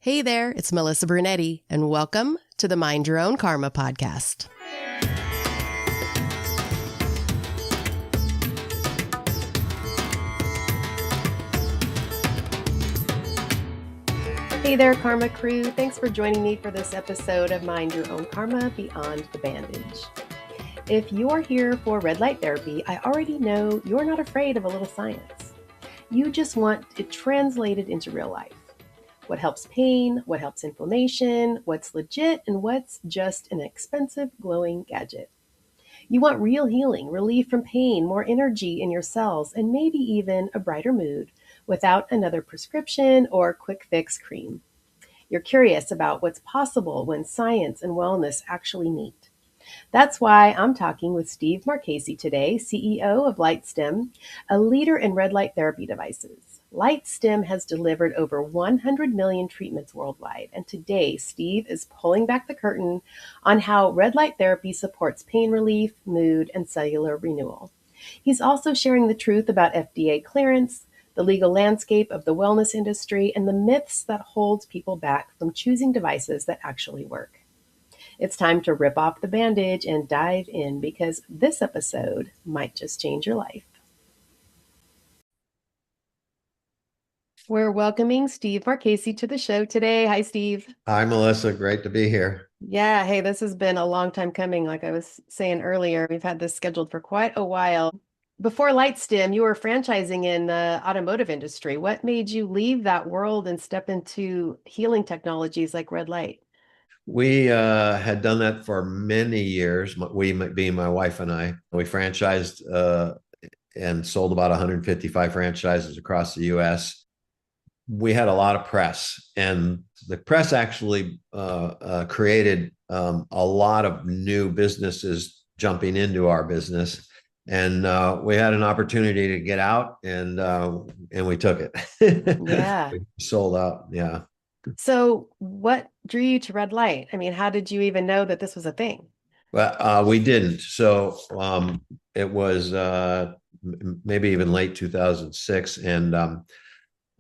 Hey there, it's Melissa Brunetti, and welcome to the Mind Your Own Karma podcast. Hey there, Karma crew. Thanks for joining me for this episode of Mind Your Own Karma Beyond the Bandage. If you're here for red light therapy, I already know you're not afraid of a little science. You just want it translated into real life. What helps pain, what helps inflammation, what's legit, and what's just an expensive glowing gadget. You want real healing, relief from pain, more energy in your cells, and maybe even a brighter mood without another prescription or quick fix cream. You're curious about what's possible when science and wellness actually meet. That's why I'm talking with Steve Marchese today, CEO of LightStim, a leader in red light therapy devices. LightStim has delivered over 100 million treatments worldwide, and today Steve is pulling back the curtain on how red light therapy supports pain relief, mood, and cellular renewal. He's also sharing the truth about FDA clearance, the legal landscape of the wellness industry, and the myths that hold people back from choosing devices that actually work. It's time to rip off the bandage and dive in because this episode might just change your life. We're welcoming Steve Marchese to the show today. Hi, Steve. Hi, Melissa. Great to be here. Yeah, hey, this has been a long time coming. Like I was saying earlier, we've had this scheduled for quite a while. Before LightStim, you were franchising in the automotive industry. What made you leave that world and step into healing technologies like red light? We had done that for many years. We, being my wife and I, we franchised and sold about 155 franchises across the U.S. We had a lot of press, and the press actually created a lot of new businesses jumping into our business. And we had an opportunity to get out, and we took it. Yeah. We sold out. Yeah. So what drew you to red light? I mean, how did you even know that this was a thing? Well, we didn't. So it was maybe even late 2006. And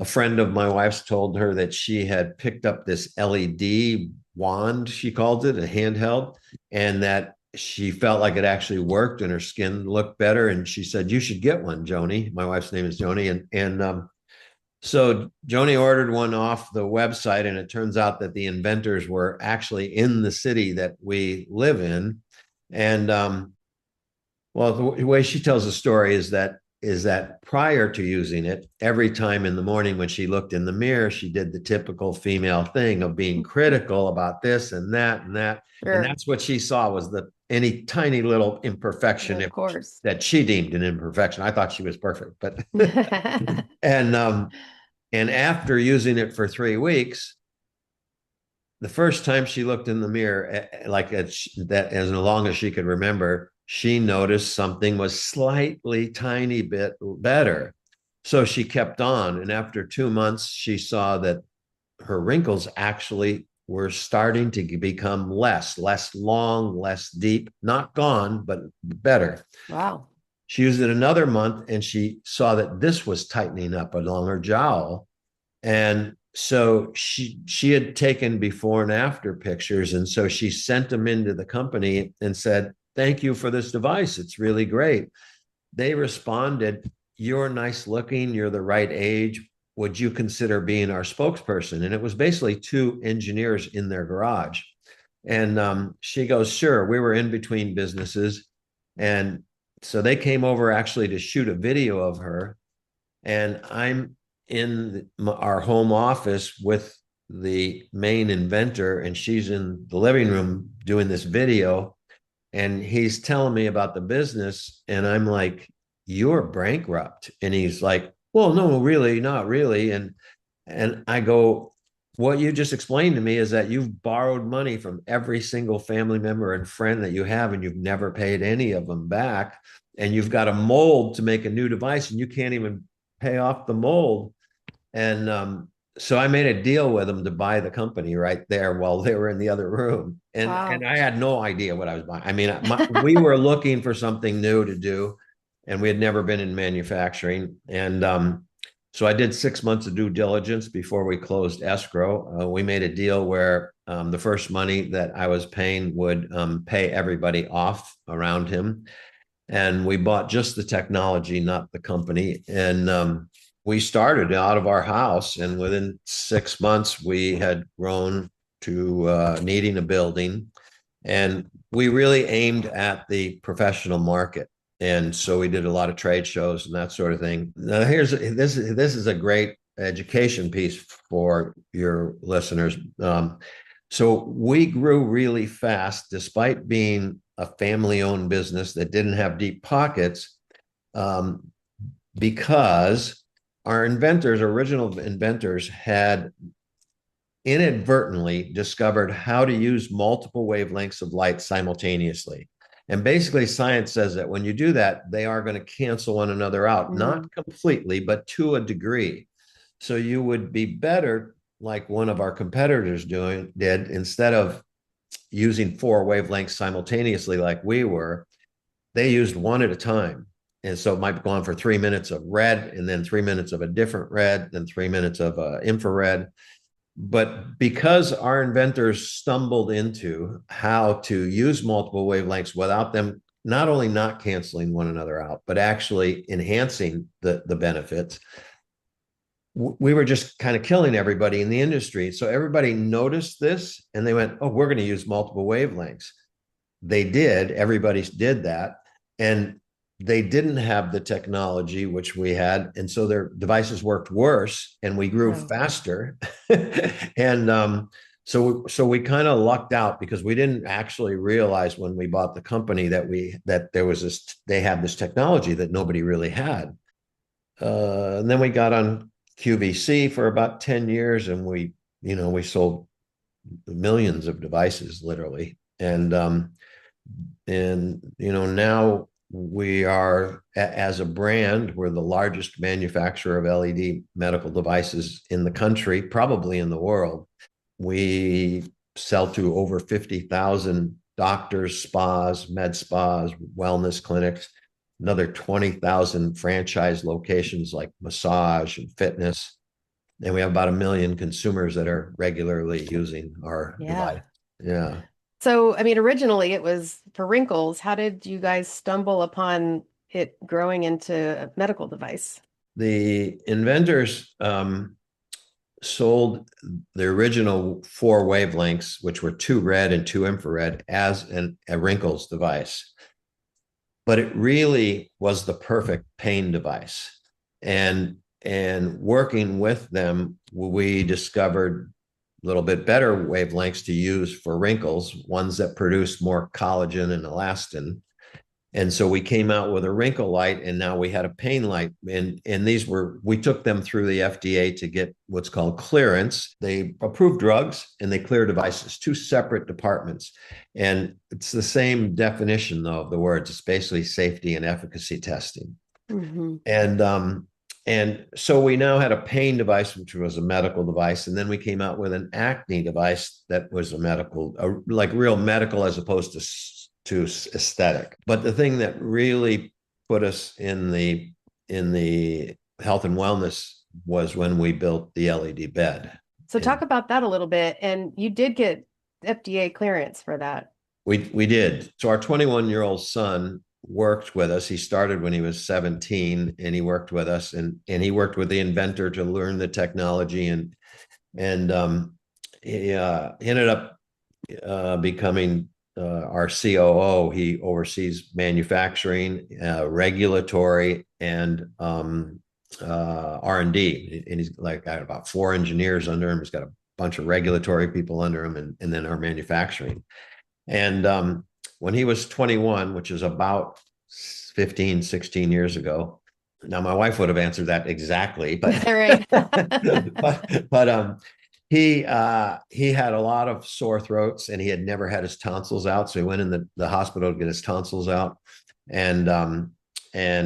a friend of my wife's told her that she had picked up this LED wand, she called it, a handheld, and that she felt like it actually worked and her skin looked better. And she said, "You should get one, Joni." My wife's name is Joni. So Joni ordered one off the website, and it turns out that the inventors were actually in the city that we live in. And well, the way she tells the story is that prior to using it, every time in the morning when she looked in the mirror, she did the typical female thing of being critical about this and that and that. Sure. And that's what she saw was any tiny little imperfection, of course, that she deemed an imperfection. I thought she was perfect, but and after using it for 3 weeks, the first time she looked in the mirror, as long as she could remember, she noticed something was slightly tiny bit better. So she kept on. And after 2 months, she saw that her wrinkles actually were starting to become less long, less deep, not gone, but better. Wow. She used it another month and she saw that this was tightening up along her jowl. And so she had taken before and after pictures. And so she sent them into the company and said, "Thank you for this device. It's really great." They responded, "You're nice looking. You're the right age. Would you consider being our spokesperson?" And it was basically 2 engineers in their garage. And she goes, "Sure." We were in between businesses. And so they came over actually to shoot a video of her. And I'm in our home office with the main inventor, and she's in the living room doing this video. And he's telling me about the business. And I'm like, "You're bankrupt." And he's like, "Well, no, really, not really." And I go, "What you just explained to me is that you've borrowed money from every single family member and friend that you have, and you've never paid any of them back. And you've got a mold to make a new device, and you can't even pay off the mold." And so I made a deal with them to buy the company right there while they were in the other room. And Wow. And I had no idea what I was buying. I mean, we were looking for something new to do, and we had never been in manufacturing. And So I did 6 months of due diligence before we closed escrow. We made a deal where the first money that I was paying would pay everybody off around him. And we bought just the technology, not the company. And we started out of our house. And within 6 months, we had grown to needing a building. And we really aimed at the professional market. And so we did a lot of trade shows and that sort of thing. Now, this is a great education piece for your listeners. So we grew really fast, despite being a family-owned business that didn't have deep pockets, because our original inventors, had inadvertently discovered how to use multiple wavelengths of light simultaneously. And basically, science says that when you do that, they are going to cancel one another out, not completely, but to a degree. So you would be better, like one of our competitors did, instead of using 4 wavelengths simultaneously like we were, they used one at a time. And so it might go on for 3 minutes of red, and then 3 minutes of a different red, then 3 minutes of infrared. But because our inventors stumbled into how to use multiple wavelengths without them not only not canceling one another out, but actually enhancing the benefits, we were just kind of killing everybody in the industry. So everybody noticed this and they went, oh, we're going to use multiple wavelengths. They did. Everybody did that. And they didn't have the technology, which we had. And so their devices worked worse and we grew faster. And so we kind of lucked out, because we didn't actually realize when we bought the company that there was they had this technology that nobody really had. And then we got on QVC for about 10 years, and we sold millions of devices, literally. And now we are, as a brand, we're the largest manufacturer of LED medical devices in the country, probably in the world. We sell to over 50,000 doctors, spas, med spas, wellness clinics, another 20,000 franchise locations like massage and fitness. And we have about 1 million consumers that are regularly using our device. Yeah. So, I mean, originally it was for wrinkles. How did you guys stumble upon it growing into a medical device? The inventors sold the original 4 wavelengths, which were 2 red and 2 infrared, as a wrinkles device. But it really was the perfect pain device. And working with them, we discovered a little bit better wavelengths to use for wrinkles, ones that produce more collagen and elastin. And so we came out with a wrinkle light, and now we had a pain light. And we took them through the FDA to get what's called clearance. They approve drugs and they clear devices, 2 separate departments. And it's the same definition, though, of the words. It's basically safety and efficacy testing. Mm-hmm. And so we now had a pain device, which was a medical device. And then we came out with an acne device that was like real medical, as opposed to aesthetic. But the thing that really put us in the health and wellness was when we built the LED bed. So talk about that a little bit. And you did get FDA clearance for that. We did. So our 21-year-old son worked with us. He started when he was 17, and he worked with us, and he worked with the inventor to learn the technology, and he ended up becoming our COO. He oversees manufacturing, regulatory, and R&D. And he's got about 4 engineers under him. He's got a bunch of regulatory people under him, and then our manufacturing. And when he was 21, which is about 15, 16 years ago. Now, my wife would have answered that exactly, but right. but he had a lot of sore throats, and he had never had his tonsils out. So he went in the hospital to get his tonsils out, and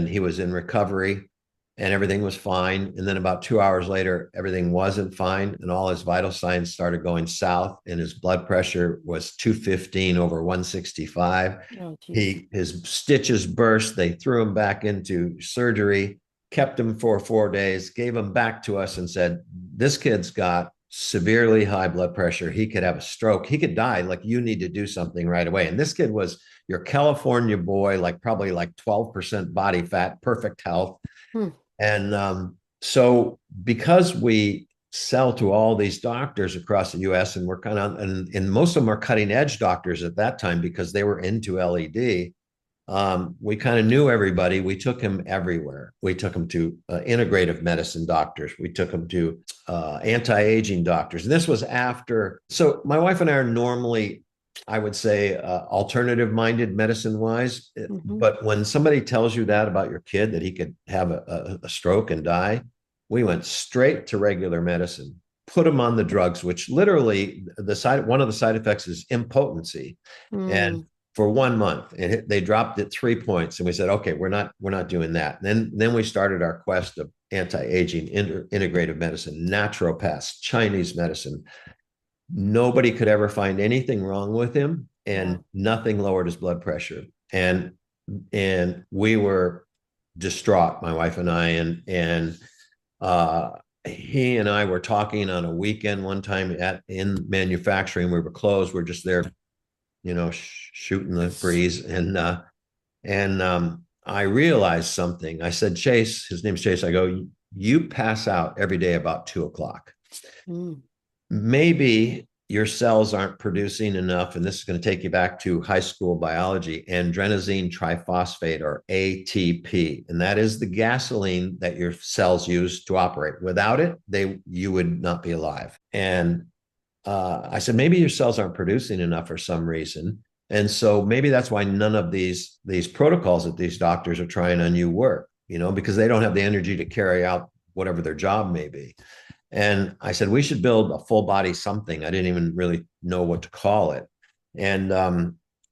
he was in recovery, and everything was fine. And then about 2 hours later, everything wasn't fine, and all his vital signs started going south, and his blood pressure was 215 over 165. His stitches burst. They threw him back into surgery. kept him for 4 days, gave him back to us and said, this kid's got severely high blood pressure. He could have a stroke. He could die. Like, you need to do something right away. And this kid was your California boy, like probably like 12% body fat, perfect health. Hmm. And so because we sell to all these doctors across the US, and we're kind of, and most of them are cutting edge doctors at that time because they were into LED. We kind of knew everybody. We took him everywhere. We took him to integrative medicine doctors. We took him to anti-aging doctors. And this was after. So my wife and I are normally, I would say, alternative-minded medicine-wise. Mm-hmm. But when somebody tells you that about your kid, that he could have a stroke and die, we went straight to regular medicine. Put him on the drugs, which literally one of the side effects is impotency. And Mm. for 1 month, and they dropped it 3 points, and we said, okay, we're not doing that. And then we started our quest of anti-aging, integrative medicine, naturopaths, Chinese medicine. Nobody could ever find anything wrong with him, and Wow. nothing lowered his blood pressure. And we were distraught, my wife and I, and uh, he and I were talking on a weekend one time in manufacturing. We were closed. We're just there, shooting the breeze. And I realized something. I said, Chase, his name's Chase. I go, you pass out every day about 2 o'clock. Mm. Maybe your cells aren't producing enough, and this is going to take you back to high school biology, adrenosine triphosphate, or ATP. And that is the gasoline that your cells use to operate. Without it, you would not be alive. And I said, maybe your cells aren't producing enough for some reason. And so maybe that's why none of these protocols that these doctors are trying on you work, because they don't have the energy to carry out whatever their job may be. And I said, we should build a full body something. I didn't even really know what to call it. And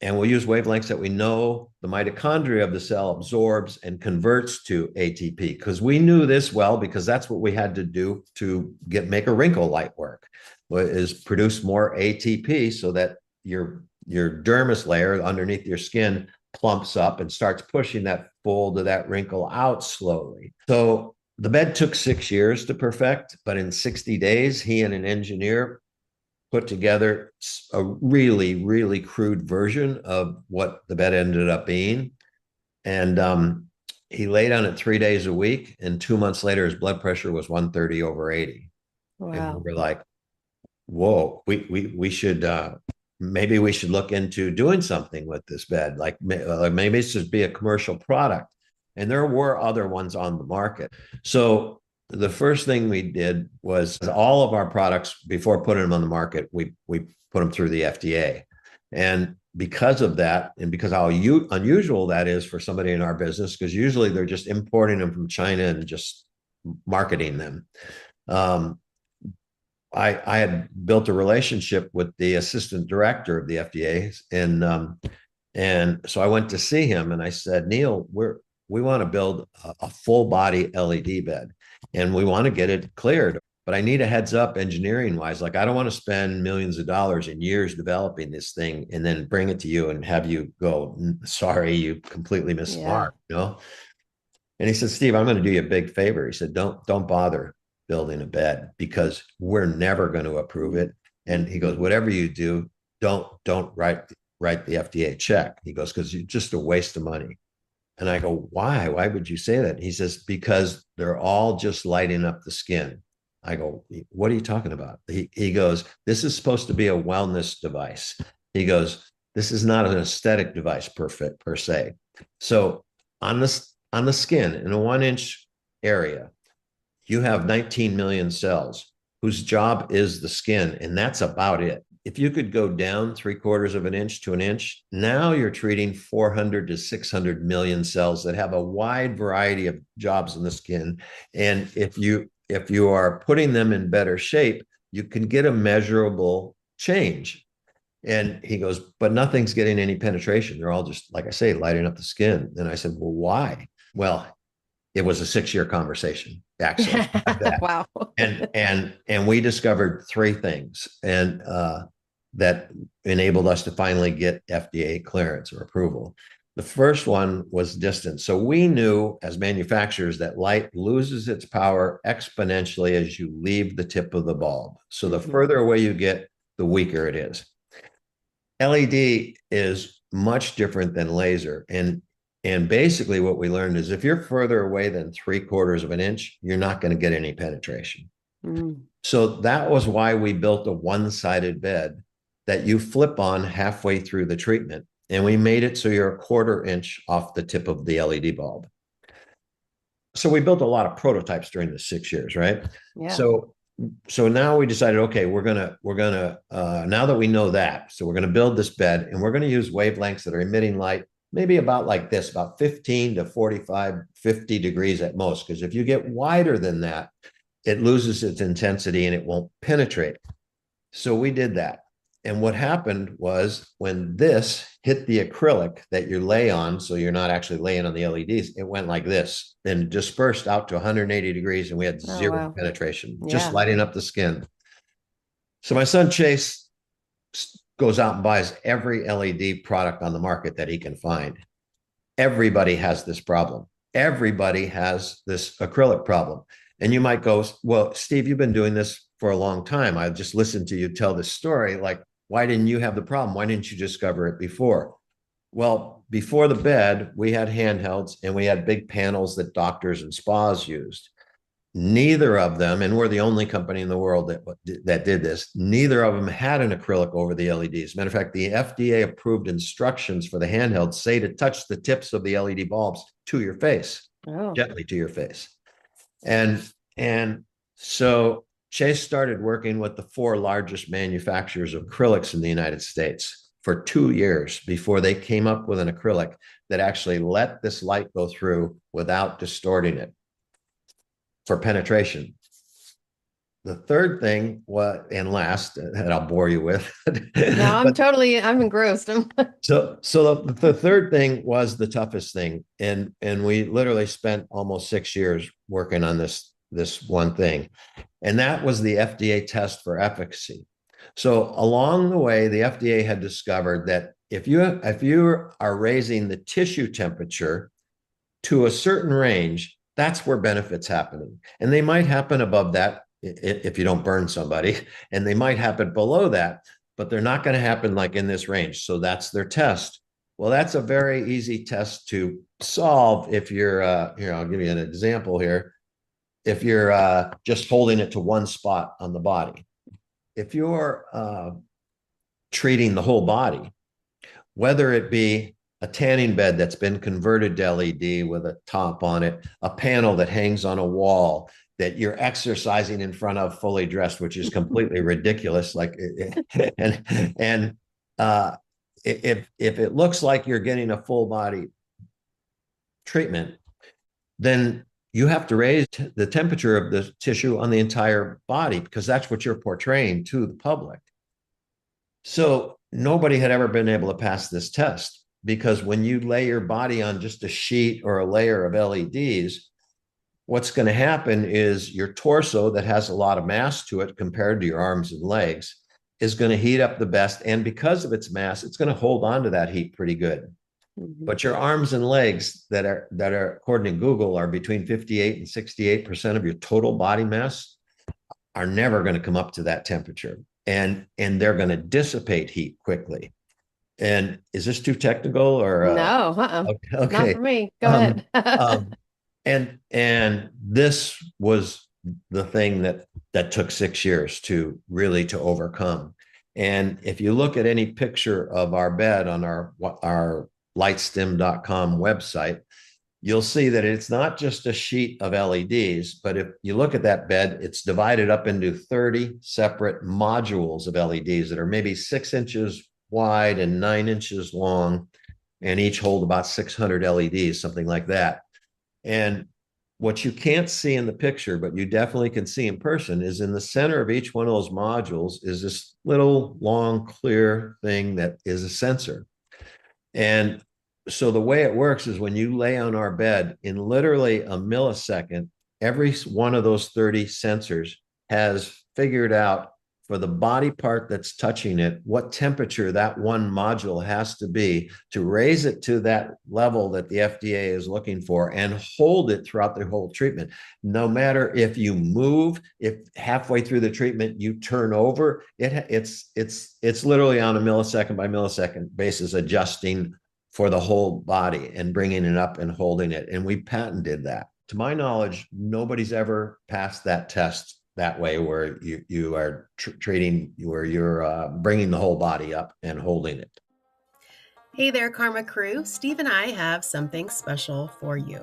we'll use wavelengths that we know the mitochondria of the cell absorbs and converts to ATP, because we knew this well, because that's what we had to do to make a wrinkle light work, is produce more ATP so that your dermis layer underneath your skin plumps up and starts pushing that fold of that wrinkle out slowly. So the bed took 6 years to perfect, but in 60 days, he and an engineer put together a really, really crude version of what the bed ended up being. And he laid on it 3 days a week, and 2 months later, his blood pressure was 130/80. And we Wow. were like, whoa, we should maybe we should look into doing something with this bed. Like maybe it should be a commercial product. And there were other ones on the market. So the first thing we did was all of our products, before putting them on the market, we put them through the FDA. And because of that, and because how unusual that is for somebody in our business, because usually they're just importing them from China and just marketing them. I had built a relationship with the assistant director of the FDA, and so I went to see him, and I said, Neil, we want to build a full body LED bed, and we want to get it cleared. But I need a heads up engineering wise. Like, I don't want to spend millions of dollars and years developing this thing and then bring it to you and have you go, sorry, you completely missed the Yeah. mark. And he said, Steve, I'm going to do you a big favor. He said, don't bother building a bed, because we're never going to approve it. And he goes, whatever you do, don't write the FDA check. He goes, because it's just a waste of money. And I go, why? Why would you say that? He says, because they're all just lighting up the skin. I go, what are you talking about? He goes, this is supposed to be a wellness device. He goes, this is not an aesthetic device per se. So on the skin, in a 1-inch area, you have 19 million cells whose job is the skin, and that's about it. If you could go down 3/4 of an inch to an inch, now you're treating 400 to 600 million cells that have a wide variety of jobs in the skin. And if you are putting them in better shape, you can get a measurable change. And he goes, but nothing's getting any penetration. They're all just, like I say, lighting up the skin. And I said, well, why? Well, it was a 6-year conversation, actually. Wow. And we discovered 3 things, and that enabled us to finally get FDA clearance or approval. The first one was distance. So we knew as manufacturers that light loses its power exponentially as you leave the tip of the bulb. So the Mm-hmm. further away you get, the weaker it is. LED is much different than laser. And basically what we learned is if you're further away than 3/4 of an inch, you're not going to get any penetration. Mm. So that was why we built a one-sided bed that you flip on halfway through the treatment. And we made it so you're 1/4 inch off the tip of the LED bulb. So we built a lot of prototypes during the 6 years, right? Yeah. So now we decided, okay, we're gonna now that we know that, so we're gonna build this bed and we're gonna use wavelengths that are emitting light maybe about like this, about 15 to 45, 50 degrees at most. Because if you get wider than that, it loses its intensity and it won't penetrate. So we did that. And what happened was when this hit the acrylic that you lay on, so you're not actually laying on the LEDs, it went like this and dispersed out to 180 degrees, and we had Oh, zero wow. penetration, just Yeah. lighting up the skin. So my son Chase goes out and buys every LED product on the market that he can find. Everybody has this problem. Everybody has this acrylic problem. And you might go, well, Steve, you've been doing this for a long time. I just listened to you tell this story. Like, why didn't you have the problem? Why didn't you discover it before? Well, before the bed, we had handhelds and we had big panels that doctors and spas used. Neither of them, and we're the only company in the world that did this, neither of them had an acrylic over the LEDs. Matter of fact, the FDA approved instructions for the handheld say to touch the tips of the LED bulbs to your face, Oh. gently to your face. And so Chase started working with the 4 largest manufacturers of acrylics in the United States for 2 years before they came up with an acrylic that actually let this light go through without distorting it for penetration. The third thing, and last, and I'll bore you with, No, but I'm engrossed. so the third thing was the toughest thing, and we literally spent almost 6 years working on this one thing, and that was the FDA test for efficacy. So along the way, the FDA had discovered that if you are raising the tissue temperature to a certain range, that's where benefits happening. And they might happen above that if you don't burn somebody, and they might happen below that, but they're not going to happen like in this range. So that's their test. Well, that's a very easy test to solve if you're, here, I'll give you an example here. If you're just holding it to one spot on the body, if you're treating the whole body, whether it be a tanning bed that's been converted to LED with a top on it, a panel that hangs on a wall that you're exercising in front of fully dressed, which is completely ridiculous. Like, and if it looks like you're getting a full body treatment, then you have to raise the temperature of the tissue on the entire body because that's what you're portraying to the public. So nobody had ever been able to pass this test because when you lay your body on just a sheet or a layer of LEDs, what's going to happen is your torso that has a lot of mass to it compared to your arms and legs is going to heat up the best. And because of its mass, it's going to hold on to that heat pretty good. Mm-hmm. But your arms and legs that are according to Google are between 58 and 68% of your total body mass are never going to come up to that temperature. And they're going to dissipate heat quickly. And is this too technical or No, not okay? for me. Go Um, ahead. um, and this was the thing that took 6 years to overcome. And if you look at any picture of our bed on our lightstim.com website, you'll see that it's not just a sheet of LEDs, but if you look at that bed, it's divided up into 30 separate modules of LEDs that are maybe 6 inches wide and 9 inches long, and each hold about 600 LEDs, something like that. And what you can't see in the picture, but you definitely can see in person, is in the center of each one of those modules is this little long, clear thing that is a sensor. And so the way it works is when you lay on our bed, in literally a millisecond, every one of those 30 sensors has figured out for the body part that's touching it, what temperature that one module has to be to raise it to that level that the FDA is looking for and hold it throughout the whole treatment. No matter if you move, if halfway through the treatment you turn over, it's literally on a millisecond by millisecond basis adjusting for the whole body and bringing it up and holding it. And we patented that. To my knowledge, nobody's ever passed that test that way, where you are treating, where you're bringing the whole body up and holding it. Hey there, Karma Crew. Steve and I have something special for you.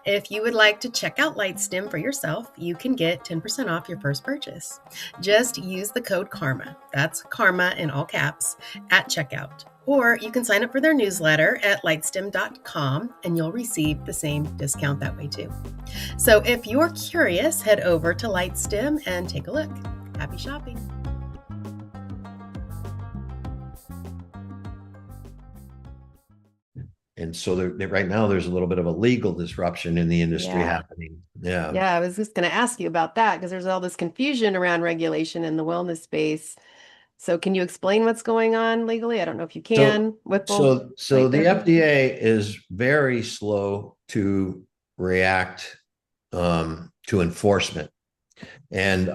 If you would like to check out LightStim for yourself, you can get 10% off your first purchase. Just use the code KARMA, that's KARMA in all caps, at checkout. Or you can sign up for their newsletter at lightstim.com and you'll receive the same discount that way too. So if you're curious, head over to LightStim and take a look. Happy shopping. And so right now there's a little bit of a legal disruption in the industry happening. Yeah, I was just going to ask you about that because there's all this confusion around regulation in the wellness space. So can you explain what's going on legally? I don't know if you can. So the FDA is very slow to react to enforcement. And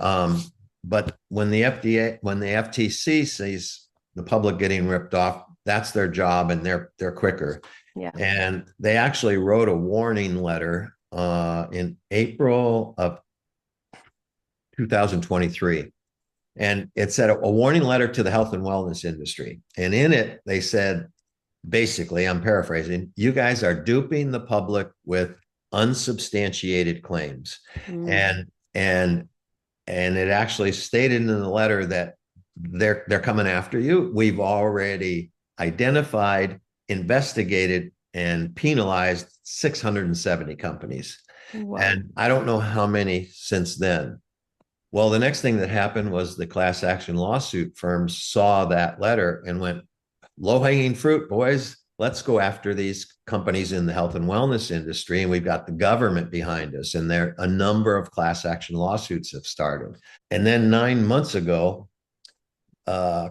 but when the FTC sees the public getting ripped off, that's their job, and they're quicker. Yeah. And they actually wrote a warning letter in April of 2023. And it said a warning letter to the health and wellness industry. And in it, they said, basically, I'm paraphrasing, you guys are duping the public with unsubstantiated claims. And it actually stated in the letter that they're coming after you. We've already identified, investigated, and penalized 670 companies. Wow. And I don't know how many since then. Well, the next thing that happened was the class action lawsuit firms saw that letter and went, low-hanging fruit, boys. Let's go after these companies in the health and wellness industry. And we've got the government behind us. And there a number of class action lawsuits have started. And then 9 months ago, a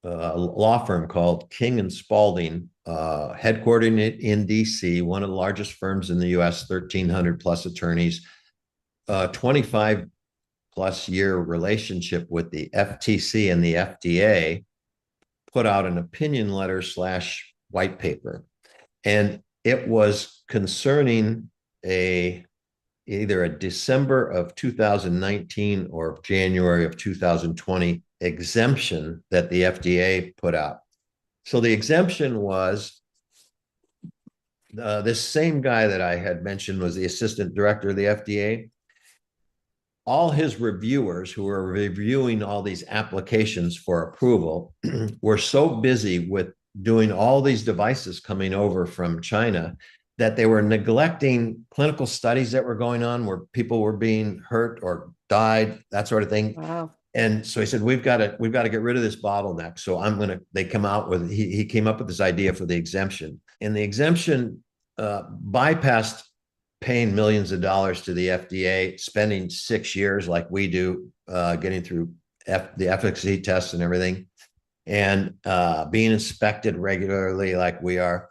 law firm called King and Spalding, headquartered in DC, one of the largest firms in the US, 1,300 plus attorneys, 25 plus year relationship with the FTC and the FDA, put out an opinion letter / white paper. And it was concerning either a December of 2019 or January of 2020 exemption that the FDA put out. So the exemption was this same guy that I had mentioned was the assistant director of the FDA. All his reviewers who were reviewing all these applications for approval were so busy with doing all these devices coming over from China that they were neglecting clinical studies that were going on where people were being hurt or died, that sort of thing. Wow. And so he said, we've got to get rid of this bottleneck. So he came up with this idea for the exemption. And the exemption bypassed paying millions of dollars to the FDA, spending 6 years like we do, getting through the efficacy tests and everything, and being inspected regularly like we are.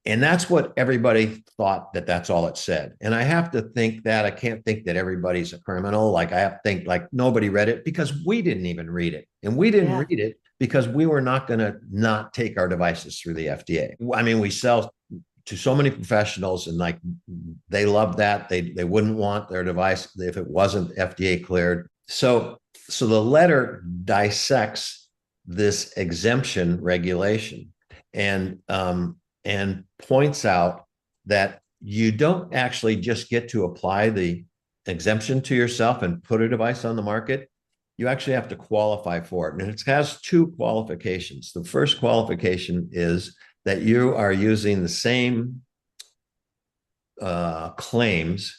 And that's what everybody thought that's all it said. And I have to think that, I can't think that everybody's a criminal. Like I have to think like nobody read it because we didn't even read it. And we didn't read it because we were not going to not take our devices through the FDA. I mean, we sell to so many professionals and like they love that. They wouldn't want their device if it wasn't FDA cleared. So the letter dissects this exemption regulation and points out that you don't actually just get to apply the exemption to yourself and put a device on the market. You actually have to qualify for it. And it has two qualifications. The first qualification is that you are using the same claims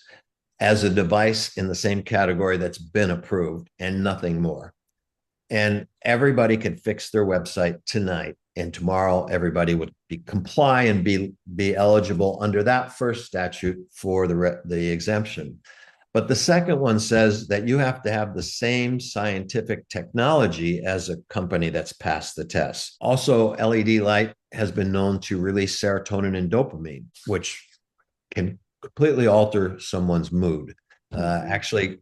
as a device in the same category that's been approved and nothing more. And everybody can fix their website tonight, and tomorrow everybody would comply and be eligible under that first statute for the exemption. But the second one says that you have to have the same scientific technology as a company that's passed the test. Also, LED light has been known to release serotonin and dopamine, which can completely alter someone's mood. Actually,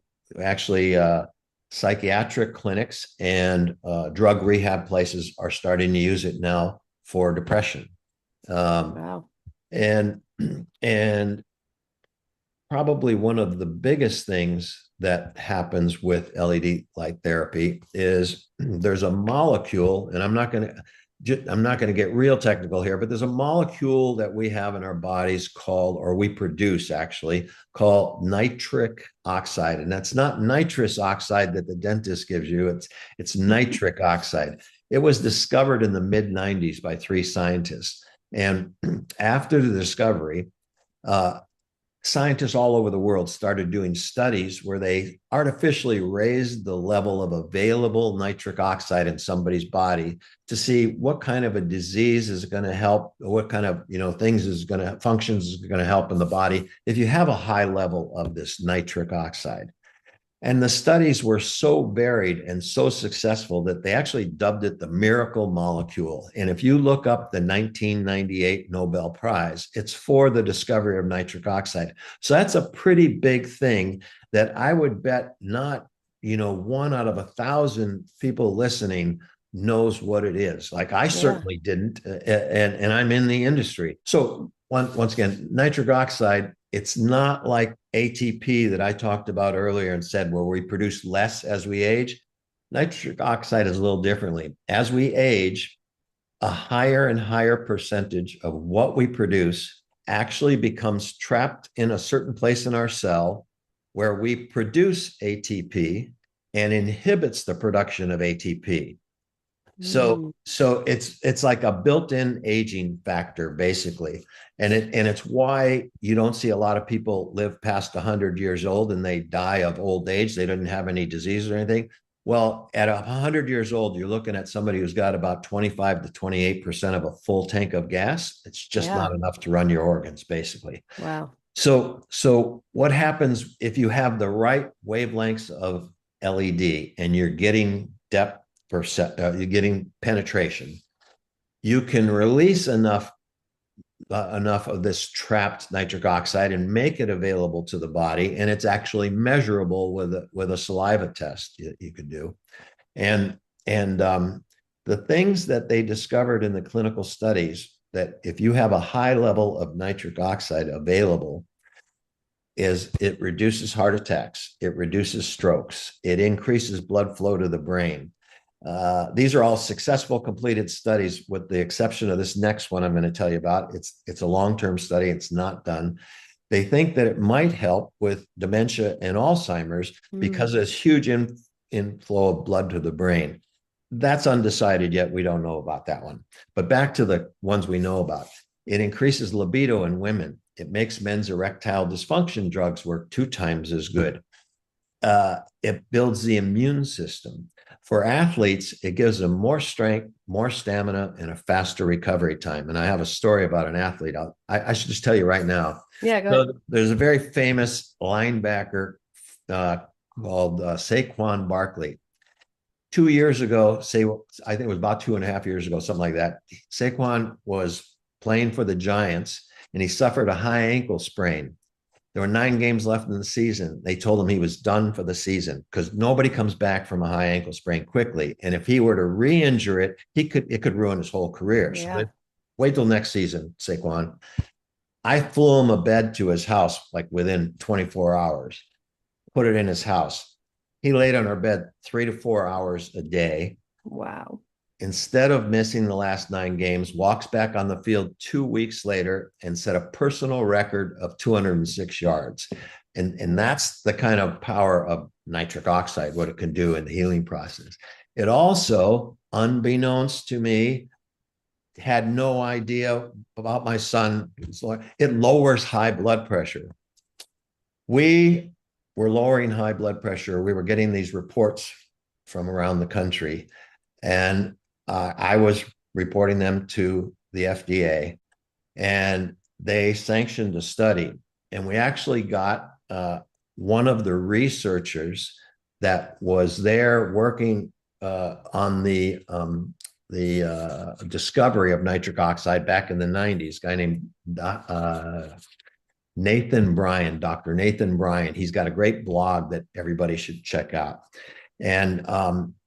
psychiatric clinics and drug rehab places are starting to use it now for depression. Wow. And and probably one of the biggest things that happens with LED light therapy is there's a molecule, and I'm not going to get real technical here, but there's a molecule that we have in our bodies called, or we produce actually, called nitric oxide. And that's not nitrous oxide that the dentist gives you. It's nitric oxide. It was discovered in the mid 90s by 3 scientists. And after the discovery, scientists all over the world started doing studies where they artificially raised the level of available nitric oxide in somebody's body to see what kind of a disease is going to help, what kind of things is going to functions is going to help in the body if you have a high level of this nitric oxide. And the studies were so varied and so successful that they actually dubbed it the miracle molecule. And if you look up the 1998 Nobel Prize, it's for the discovery of nitric oxide. So that's a pretty big thing that I would bet not, 1 out of 1,000 people listening knows what it is. Like I certainly didn't, and I'm in the industry. So once again, nitric oxide, it's not like ATP that I talked about earlier and said where we produce less as we age. Nitric oxide is a little differently. As we age, a higher and higher percentage of what we produce actually becomes trapped in a certain place in our cell where we produce ATP and inhibits the production of ATP. So it's like a built-in aging factor, basically. And it's why you don't see a lot of people live past 100 years old and they die of old age. They didn't have any disease or anything. Well, at 100 years old, you're looking at somebody who's got about 25 to 28% of a full tank of gas. It's just not enough to run your organs, basically. Wow. So what happens if you have the right wavelengths of LED and you're getting depth, you're getting penetration, you can release enough of this trapped nitric oxide and make it available to the body, and it's actually measurable with a saliva test you could do. And the things that they discovered in the clinical studies, that if you have a high level of nitric oxide available, is it reduces heart attacks, it reduces strokes, it increases blood flow to the brain. These are all successful completed studies, with the exception of this next one I'm going to tell you about. It's a long-term study. It's not done. They think that it might help with dementia and Alzheimer's because there's huge inflow of blood to the brain. That's undecided yet. We don't know about that one. But back to the ones we know about. It increases libido in women. It makes men's erectile dysfunction drugs work 2 times as good. It builds the immune system. For athletes, it gives them more strength, more stamina, and a faster recovery time. And I have a story about an athlete. I should just tell you right now. Yeah, go ahead. There's a very famous linebacker called Saquon Barkley. 2 years ago, I think it was about 2.5 years ago, something like that, Saquon was playing for the Giants, and he suffered a high ankle sprain. There were 9 games left in the season. They told him he was done for the season because nobody comes back from a high ankle sprain quickly. And if he were to re-injure it, it could ruin his whole career. Yeah. So wait till next season, Saquon. I flew him a bed to his house like within 24 hours, put it in his house. He laid on our bed 3 to 4 hours a day. Wow. Instead of missing the last 9 games, walks back on the field 2 weeks later and set a personal record of 206 yards. And that's the kind of power of nitric oxide, what it can do in the healing process. It also, unbeknownst to me, had no idea about my son. It lowers high blood pressure. We were lowering high blood pressure. We were getting these reports from around the country, and I was reporting them to the FDA, and they sanctioned a study. And we actually got one of the researchers that was there working on the discovery of nitric oxide back in the 90s, a guy named Nathan Bryan, Dr. Nathan Bryan. He's got a great blog that everybody should check out. And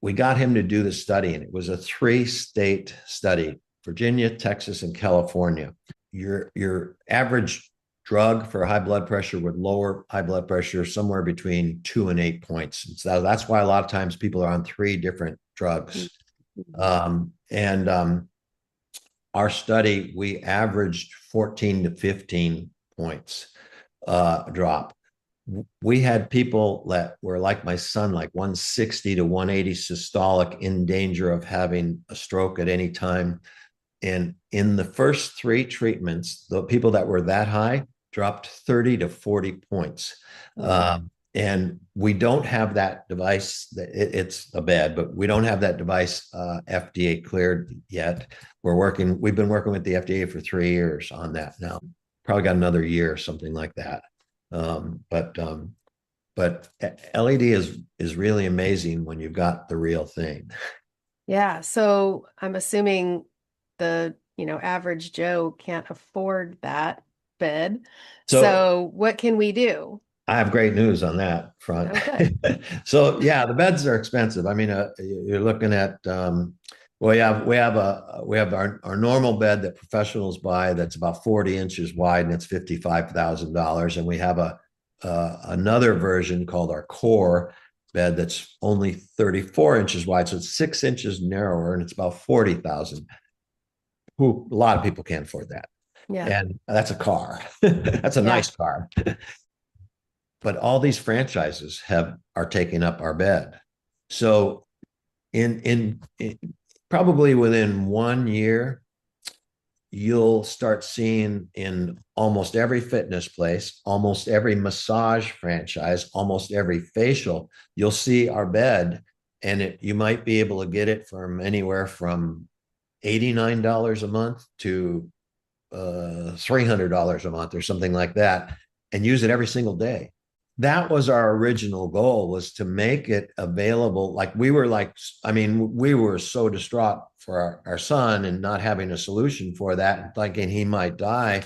we got him to do the study, and it was a 3-state study: Virginia, Texas, and California. Your average drug for high blood pressure would lower high blood pressure somewhere between 2 and 8 points. So that's why a lot of times people are on 3 different drugs. And our study, we averaged 14 to 15 points drop. We had people that were like my son, like 160 to 180 systolic, in danger of having a stroke at any time. And in the first 3 treatments, the people that were that high dropped 30 to 40 points. And we don't have that device. It's a bed, but we don't have that device FDA cleared yet. We've been working with the FDA for 3 years on that now. Probably got another year or something like that. But LED is really amazing when you've got the real thing. Yeah. So I'm assuming the, average Joe can't afford that bed. So what can we do? I have great news on that front. Okay. So yeah, the beds are expensive. I mean, you're looking at we have our normal bed that professionals buy that's about 40 inches wide, and it's $55,000. And we have another version called our core bed that's only 34 inches wide, so it's 6 inches narrower, and it's about 40,000. Who A lot of people can't afford that. Yeah. And that's a car. That's a nice car. But all these franchises are taking up our bed. So in probably within 1 year, you'll start seeing in almost every fitness place, almost every massage franchise, almost every facial, you'll see our bed, and you might be able to get it from anywhere from $89 a month to $300 a month or something like that, and use it every single day. That was our original goal, was to make it available. We were so distraught for our son and not having a solution for that, and thinking he might die.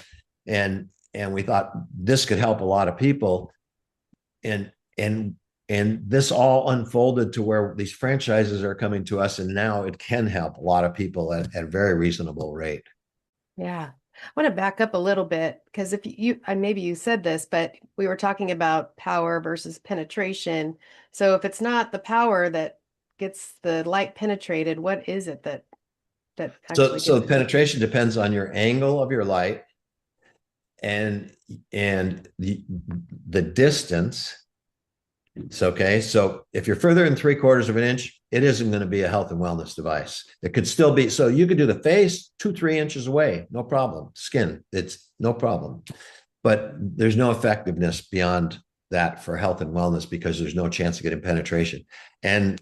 And we thought this could help a lot of people. And this all unfolded to where these franchises are coming to us, and now it can help a lot of people at a very reasonable rate. Yeah. I want to back up a little bit, because if and maybe you said this, but we were talking about power versus penetration. So if it's not the power that gets the light penetrated, what is it that actually So gets penetration depends on your angle of your light and the distance. It's okay. So if you're further than 3/4 of an inch, it isn't going to be a health and wellness device. It could still be. So you could do the face 2-3 inches away, no problem. Skin, it's no problem. But there's no effectiveness beyond that for health and wellness, because there's no chance of getting penetration. And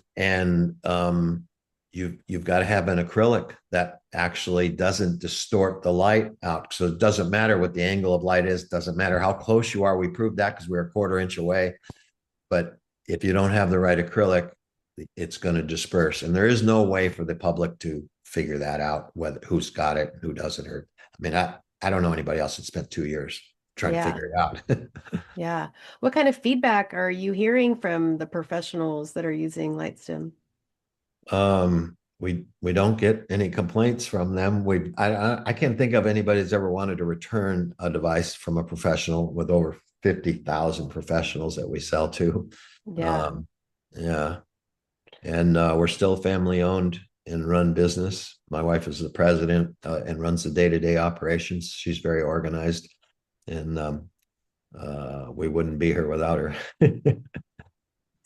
you've got to have an acrylic that actually doesn't distort the light out. So it doesn't matter what the angle of light is. Doesn't matter how close you are. We proved that because we were 1/4 inch away. But if you don't have the right acrylic, it's going to disperse. And there is no way for the public to figure that out, who's got it, who doesn't. Or, I mean, I don't know anybody else that spent 2 years trying to figure it out. Yeah. What kind of feedback are you hearing from the professionals that are using LightStim? We don't get any complaints from them. I can't think of anybody that's ever wanted to return a device from a professional, with over 50,000 professionals that we sell to. Yeah. Yeah. And we're still family owned and run business. My wife is the president and runs the day-to-day operations. She's very organized, and we wouldn't be here without her.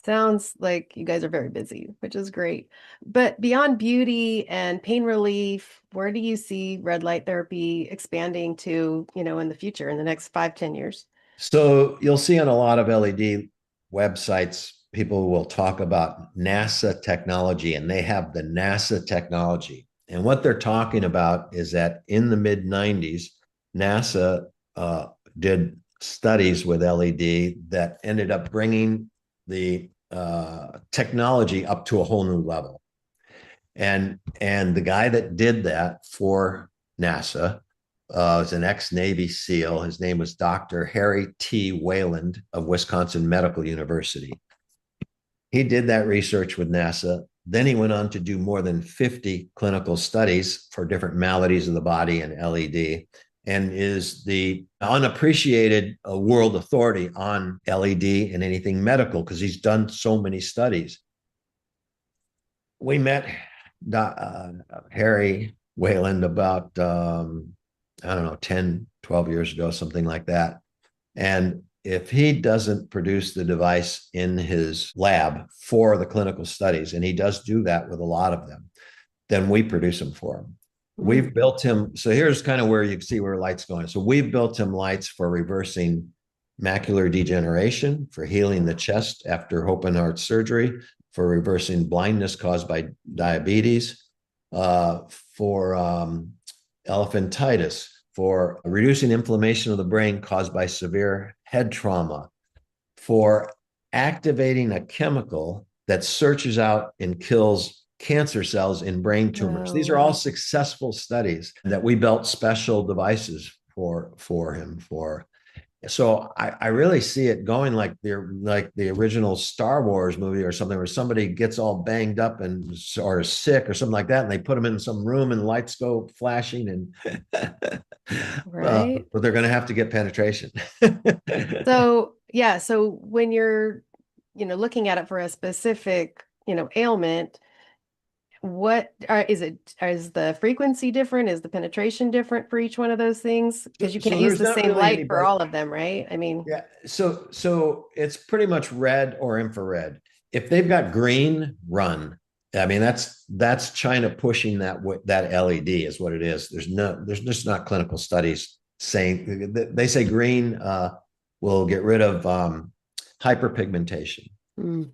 Sounds like you guys are very busy, which is great. But beyond beauty and pain relief, where do you see red light therapy expanding to, in the future, in the next 5-10 years? So you'll see on a lot of LED websites, people will talk about NASA technology, and they have the NASA technology. And what they're talking about is that in the mid 90s, NASA did studies with LED that ended up bringing the technology up to a whole new level. And the guy that did that for NASA was an ex-Navy SEAL. His name was Dr. Harry T. Wayland of Wisconsin Medical University. He did that research with NASA. Then he went on to do more than 50 clinical studies for different maladies of the body and LED, and is the unappreciated world authority on LED and anything medical because he's done so many studies. We met Harry Wayland about, I don't know, 10, 12 years ago, something like that. And if he doesn't produce the device in his lab for the clinical studies, and he does do that with a lot of them, then we produce them for him. We've built him. So here's kind of where you can see where light's going. So we've built him lights for reversing macular degeneration, for healing the chest after open heart surgery, for reversing blindness caused by diabetes, for elephantitis, for reducing inflammation of the brain caused by severe head trauma, for activating a chemical that searches out and kills cancer cells in brain tumors. These are all successful studies that we built special devices for him for. So I really see it going like the original Star Wars movie or something, where somebody gets all banged up and or sick or something like that, and they put them in some room and lights go flashing, and Right. but they're going to have to get penetration. So, yeah, so when you're, looking at it for a specific, ailment, what is the frequency different? Is the penetration different for each one of those things? Because you So can't use there's the not same really light for anybody. all of them, right? I mean, Yeah. So it's pretty much red or infrared. If they've got green, run. I mean, that's China pushing that LED is what it is. There's just not clinical studies saying. They say green will get rid of hyperpigmentation. mm,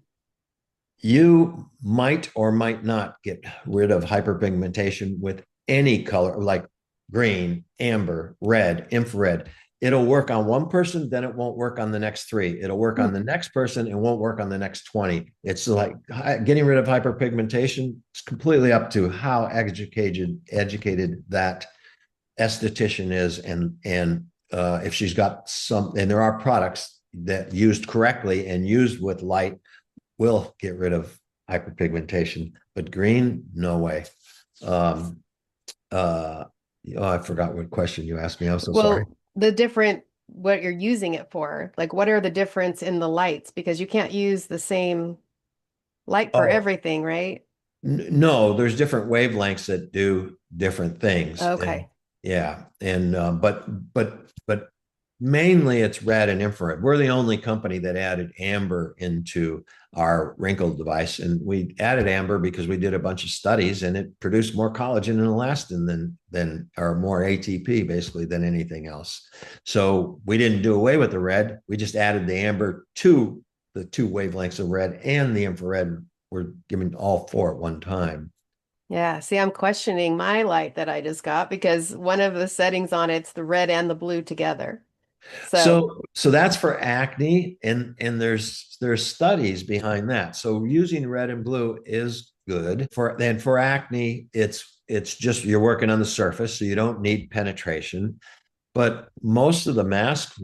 You might or might not get rid of hyperpigmentation with any color, like green, amber, red, infrared. It'll work on one person, then it won't work on the next three. It'll work on the next person and won't work on the next 20. It's like getting rid of hyperpigmentation. It's completely up to how educated that esthetician is, and if she's got some, and there are products that used correctly and used with light will get rid of hyperpigmentation, but green, no way. Um, I forgot what question you asked me. I'm so sorry. well, what you're using it for, like what are the difference in the lights? Because you can't use the same light for Oh, everything, right? no, there's different wavelengths that do different things, and Okay. yeah, and but mainly it's red and infrared. We're the only company that added amber into our wrinkle device, and we added amber because we did a bunch of studies, and it produced more collagen and elastin than or more ATP basically than anything else. So we didn't do away with the red. We just added the amber to the two wavelengths of red and the infrared. We're giving all four at one time. Yeah. See, I'm questioning my light that I just got because one of the settings on it's the red and the blue together. So, So that's for acne, and there's studies behind that. So using red and blue is good for acne. It's just you're working on the surface, so you don't need penetration. But most of the masks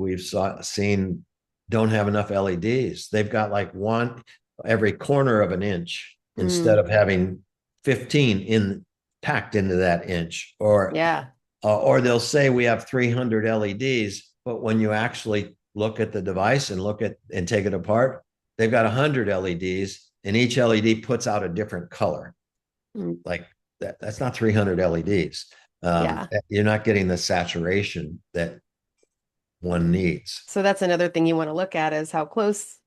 seen don't have enough LEDs. They've got like one every corner of an inch instead mm, of having 15 in packed into that inch, yeah. or they'll say we have 300 LEDs, but when you actually look at the device and look at and take it apart, they've got 100 LEDs, and each LED puts out a different color. Mm, Like that's not 300 LEDs. yeah. You're not getting the saturation that one needs. So that's another thing you want to look at is how close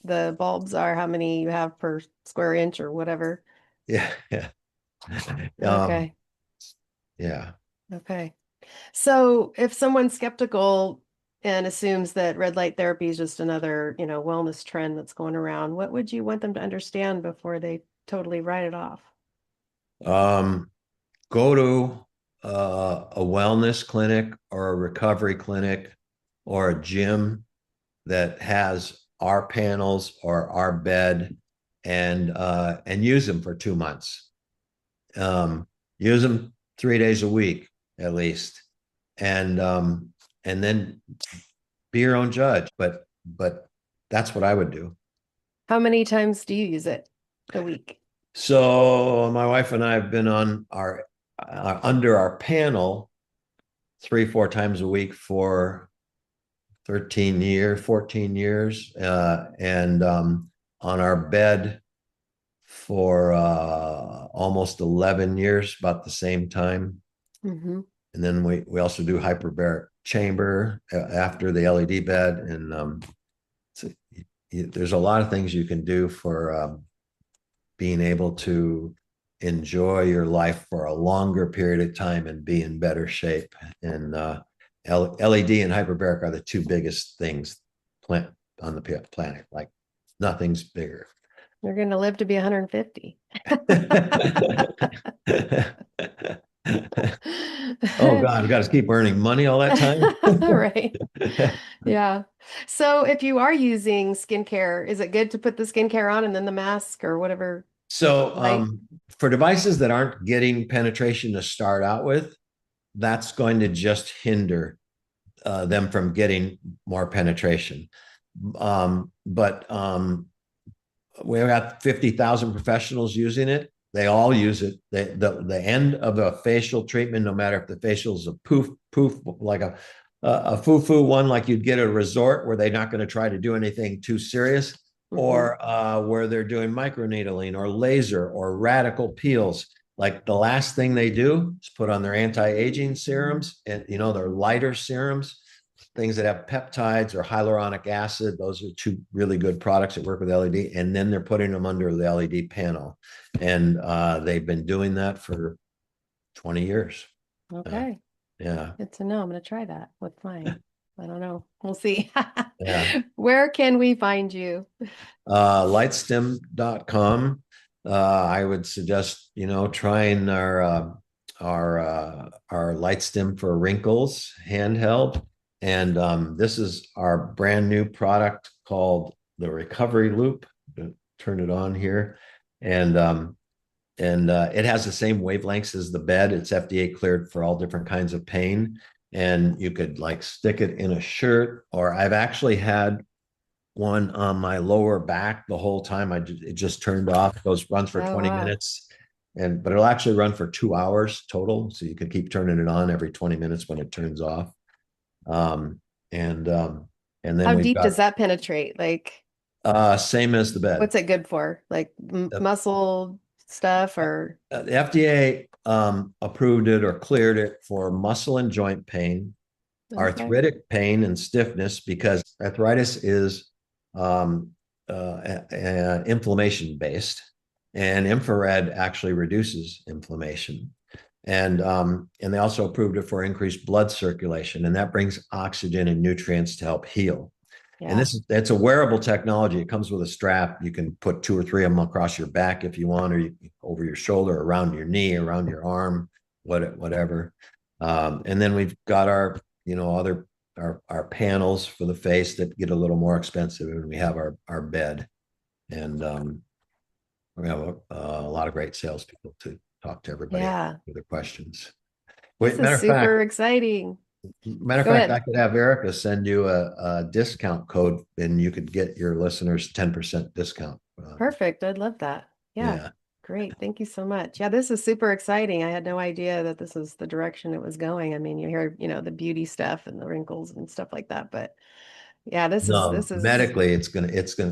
the bulbs are, how many you have per square inch or whatever. Yeah, yeah, Okay. yeah. Okay. So if someone's skeptical and assumes that red light therapy is just another, wellness trend that's going around, what would you want them to understand before they totally write it off? Um, Go to a wellness clinic or a recovery clinic or a gym that has our panels or our bed, and use them for 2 months. Use them 3 days a week at least, and then be your own judge. But that's what I would do. How many times do you use it a week? So my wife and I have been on our under our panel 3, 4 times a week for 14 years, and on our bed for almost 11 years, about the same time. Mm-hmm. And then we also do hyperbaric chamber after the LED bed. And so there's a lot of things you can do for being able to enjoy your life for a longer period of time and be in better shape. And LED and hyperbaric are the two biggest things plant on the planet. Like nothing's bigger. You're going to live to be 150. Oh God, we got to keep earning money all that time. Right. Yeah. So if you are using skincare, is it good to put the skincare on and then the mask or whatever? So Right. for devices that aren't getting penetration to start out with, that's going to just hinder them from getting more penetration. But we got 50,000 professionals using it. They all use it. The end of a facial treatment, no matter if the facial is a poof, like a foo one, like you'd get at a resort where they're not going to try to do anything too serious, Mm-hmm. or where they're doing microneedling or laser or radical peels. Like the last thing they do is put on their anti-aging serums, and their lighter serums, things that have peptides or hyaluronic acid. Those are two really good products that work with LED. And then they're putting them under the LED panel. And they've been doing that for 20 years. Uh, Okay. yeah. Good to know. I'm going to try that with mine. I don't know. We'll see. Yeah. Where can we find you? LightStim.com. I would suggest, trying our LightStim for wrinkles handheld. And this is our brand new product called the Recovery Loop. Turn it on here. And it has the same wavelengths as the bed. It's FDA cleared for all different kinds of pain. And you could like stick it in a shirt, or I've actually had one on my lower back the whole time. It just turned off. Runs for Oh, 20 wow. minutes, but it'll actually run for 2 hours total. So you can keep turning it on every 20 minutes when it turns off. Um, and um, and then How we've deep got does that penetrate? Like, same as the bed. what's it good for? Like The, muscle stuff or? the FDA approved it or cleared it for muscle and joint pain, Okay. arthritic pain, and stiffness, because arthritis is inflammation based, and infrared actually reduces inflammation. And they also approved it for increased blood circulation, and that brings oxygen and nutrients to help heal. And Yeah. it's a wearable technology. It comes with a strap. You can put 2 or 3 of them across your back if you want, or over your shoulder, around your knee, around your arm, whatever. And then we've got our, other our panels for the face that get a little more expensive, and we have our bed, and we have a lot of great salespeople to talk to everybody Yeah. with their questions. This Wait, is super exciting. Go I ahead. could have Erica send you a discount code, and you could get your listeners 10% discount. Perfect. I'd love that. Yeah. Yeah. Great. Thank you so much. Yeah, this is super exciting. I had no idea that this was the direction it was going. I mean, you hear, the beauty stuff and the wrinkles and stuff like that, but yeah, this is No, this is medically, it's gonna.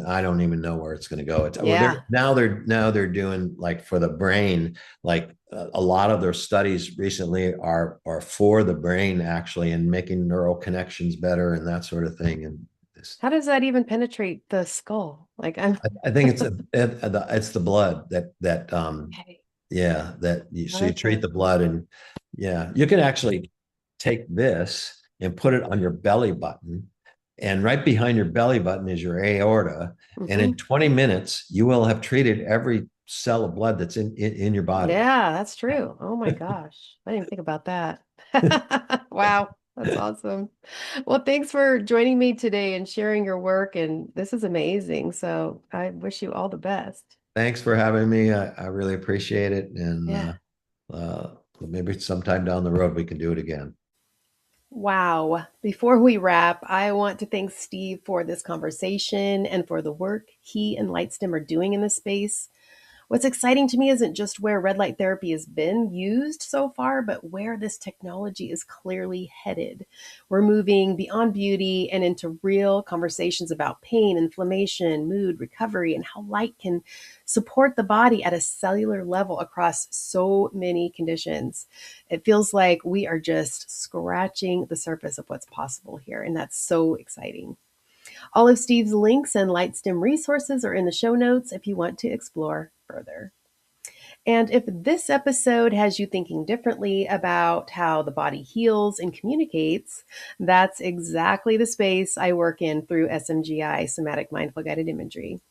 I don't even know where it's gonna go. It's well, yeah. they're doing, like, for the brain, like a lot of their studies recently are for the brain actually, and making neural connections better and that sort of thing. And this, How does that even penetrate the skull? Like I'm I think it's the blood that okay. yeah, so you treat Okay. the blood, and yeah, you can actually take this and put it on your belly button, and right behind your belly button is your aorta, and in Hmm. 20 minutes you will have treated every cell of blood that's in your body. Yeah, that's true. Oh my gosh. I didn't think about that. Wow. That's awesome. Well, thanks for joining me today and sharing your work. And this is amazing. So I wish you all the best. Thanks for having me. I really appreciate it. And Yeah. maybe sometime down the road we can do it again. Wow. Before we wrap, I want to thank Steve for this conversation and for the work he and LightStim are doing in this space. What's exciting to me isn't just where red light therapy has been used so far, but where this technology is clearly headed. We're moving beyond beauty and into real conversations about pain, inflammation, mood, recovery, and how light can support the body at a cellular level across so many conditions. It feels like we are just scratching the surface of what's possible here, and that's so exciting. All of Steve's links and LightStim resources are in the show notes if you want to explore further. And if this episode has you thinking differently about how the body heals and communicates, that's exactly the space I work in through SMGI, Somatic Mindful Guided Imagery.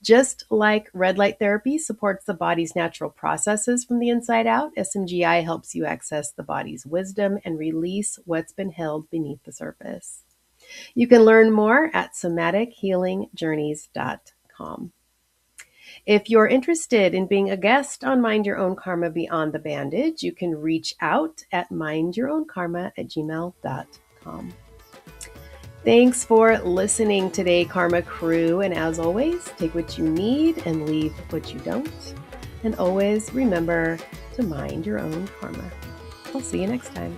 Just like red light therapy supports the body's natural processes from the inside out, SMGI helps you access the body's wisdom and release what's been held beneath the surface. You can learn more at somatichealingjourneys.com. If you're interested in being a guest on Mind Your Own Karma Beyond the Bandage, you can reach out at mindyourownkarma@gmail.com. Thanks for listening today, Karma Crew. And as always, take what you need and leave what you don't. And always remember to mind your own karma. I'll see you next time.